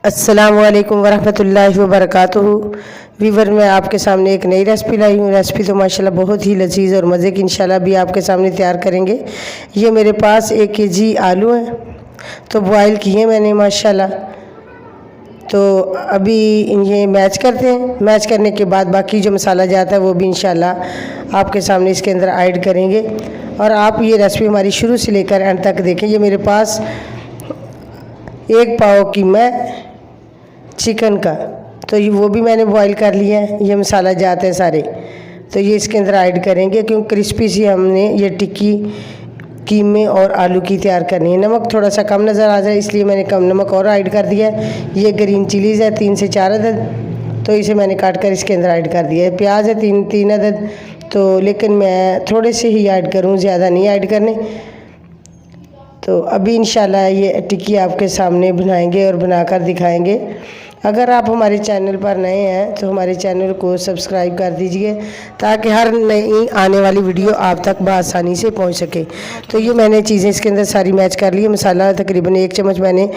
अस्सलामुअलैकुम वरहमतुल्लाहि वबरकातुहू। वीवर मैं आपके सामने एक नई रेसिपी लाई हूँ। रेसिपी तो माशाल्लाह बहुत ही लजीज़ और मज़े की इंशाल्लाह भी आपके सामने तैयार करेंगे। ये मेरे पास 1 केजी आलू हैं, तो बॉयल किए मैंने माशाल्लाह। तो अभी ये मैच करते हैं। मैच करने के बाद बाकी जो मसाला जाता है वो भी इंशाल्लाह आपके सामने इसके अंदर ऐड करेंगे। और आप ये रेसिपी हमारी शुरू से लेकर एंड तक देखें। ये मेरे पास 1 पाव कीमा चिकन का, तो ये वो भी मैंने बॉईल कर लिया है। ये मसाला जाते हैं सारे, तो ये इसके अंदर ऐड करेंगे क्योंकि क्रिस्पी सी हमने ये टिक्की कीमे और आलू की तैयार करनी है। नमक थोड़ा सा कम नज़र आ जाए इसलिए मैंने कम नमक और ऐड कर दिया है। ये ग्रीन चिलीज़ है 3 से 4 अदद, तो इसे मैंने काट कर इसके अंदर ऐड कर दिया है। प्याज है 3 अदद, तो लेकिन मैं थोड़े से ही ऐड करूँ, ज़्यादा नहीं ऐड करने। तो अभी इंशाल्लाह ये टिक्की आपके सामने बनाएंगे और बनाकर दिखाएंगे। अगर आप हमारे चैनल पर नए हैं तो हमारे चैनल को सब्सक्राइब कर दीजिए ताकि हर नई आने वाली वीडियो आप तक बआसानी से पहुंच सके। तो ये मैंने चीज़ें इसके अंदर सारी मैच कर ली है। मसाला तकरीबन 1 चम्मच मैंने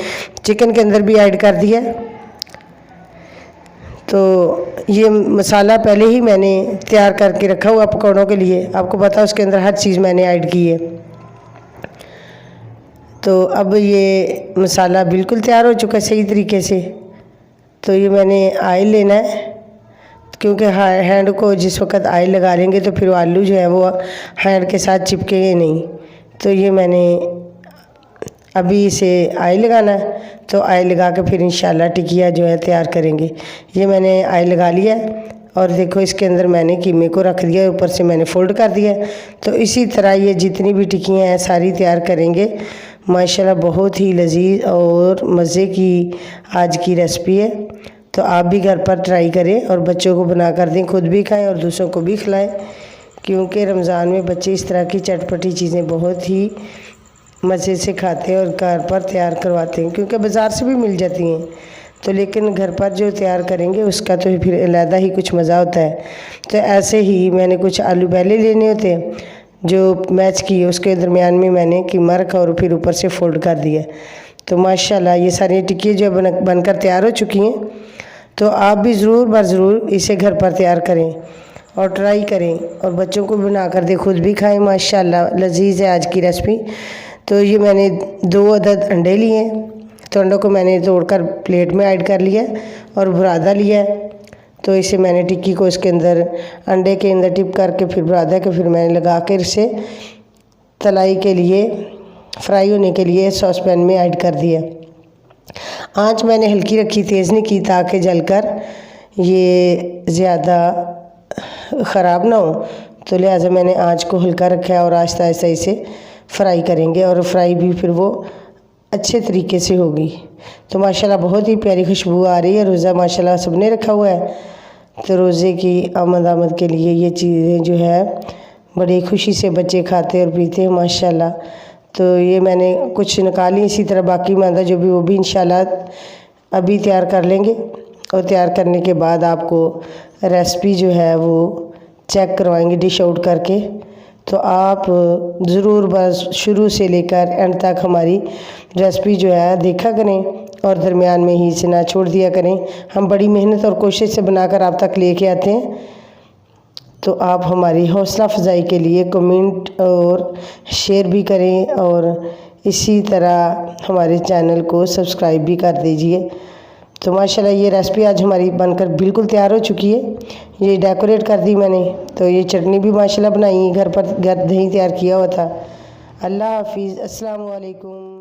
चिकन के अंदर भी ऐड कर दिया। तो ये मसाला पहले ही मैंने तैयार करके रखा हुआ पकौड़ों के लिए, आपको पता है उसके अंदर हर चीज़ मैंने ऐड की है। तो अब ये मसाला बिल्कुल तैयार हो चुका है सही तरीके से। तो ये मैंने ऑयल लेना है क्योंकि हैंड को जिस वक्त ऑयल लगा लेंगे तो फिर आलू जो है वो हैंड के साथ चिपकेंगे नहीं। तो ये मैंने अभी इसे ऑयल लगाना है, तो ऑयल लगा के फिर इंशाल्लाह टिकिया जो है तैयार करेंगे। ये मैंने ऑयल लगा लिया और देखो इसके अंदर मैंने कीमे को रख दिया, ऊपर से मैंने फोल्ड कर दिया। तो इसी तरह ये जितनी भी टिक्कियाँ हैं सारी तैयार करेंगे। माशाल्लाह बहुत ही लजीज और मज़े की आज की रेसिपी है। तो आप भी घर पर ट्राई करें और बच्चों को बना कर दें, खुद भी खाएं और दूसरों को भी खिलाएं, क्योंकि रमज़ान में बच्चे इस तरह की चटपटी चीज़ें बहुत ही मज़े से खाते हैं और घर पर तैयार करवाते हैं, क्योंकि बाज़ार से भी मिल जाती हैं। तो लेकिन घर पर जो तैयार करेंगे उसका तो फिर अलग ही कुछ मज़ा होता है। तो ऐसे ही मैंने कुछ आलू पहले लेने होते हैं जो मैच किए, उसके दरमियान में मैंने कीमा रखा और फिर ऊपर से फोल्ड कर दिया। तो माशाल्लाह ये सारी टिक्की जो बनकर तैयार हो चुकी हैं। तो आप भी ज़रूर इसे घर पर तैयार करें और ट्राई करें और बच्चों को बना कर दे, खुद भी खाएं। माशाल्लाह लजीज़ है आज की रेसिपी। तो ये मैंने 2 अदद अंडे लिए हैं, तो अंडों को मैंने तोड़कर प्लेट में ऐड कर लिया और बुरादा लिया है। तो इसे मैंने टिक्की को इसके अंदर अंडे के अंदर टिप करके फिर बुरादा के फिर मैंने लगा कर इसे तलाई के लिए फ्राई होने के लिए सॉस पैन में ऐड कर दिया। आंच मैंने हल्की रखी, तेज़ नहीं की, ताकि जलकर ये ज़्यादा ख़राब ना हो। तो लिहाजा मैंने आंच को हल्का रखा है और आहिस्ता आहिस्ता इसे फ्राई करेंगे और फ्राई भी फिर वो अच्छे तरीके से होगी। तो माशाल्लाह बहुत ही प्यारी खुशबू आ रही है। रोज़ा माशाल्लाह सबने रखा हुआ है, तो रोज़े की आमद के लिए ये चीज़ें जो है बड़ी खुशी से बच्चे खाते और पीते हैं माशाल्लाह। तो ये मैंने कुछ निकाली, इसी तरह बाकी मादा जो भी वो भी इंशाल्लाह अभी तैयार कर लेंगे। और तैयार करने के बाद आपको रेसिपी जो है वो चेक करवाएंगे डिश आउट करके। तो आप ज़रूर बस शुरू से लेकर एंड तक हमारी रेसिपी जो है देखा करें और दरमियान में ही इसे ना छोड़ दिया करें। हम बड़ी मेहनत और कोशिश से बनाकर आप तक लेके आते हैं। तो आप हमारी हौसला अफजाई के लिए कमेंट और शेयर भी करें और इसी तरह हमारे चैनल को सब्सक्राइब भी कर दीजिए। तो माशाल्लाह ये रेसिपी आज हमारी बनकर बिल्कुल तैयार हो चुकी है। ये डेकोरेट कर दी मैंने। तो ये चटनी भी माशाल्लाह बनाई घर पर, घर दही तैयार किया हुआ था। अल्लाह हाफिज़, अस्सलाम वालेकुम।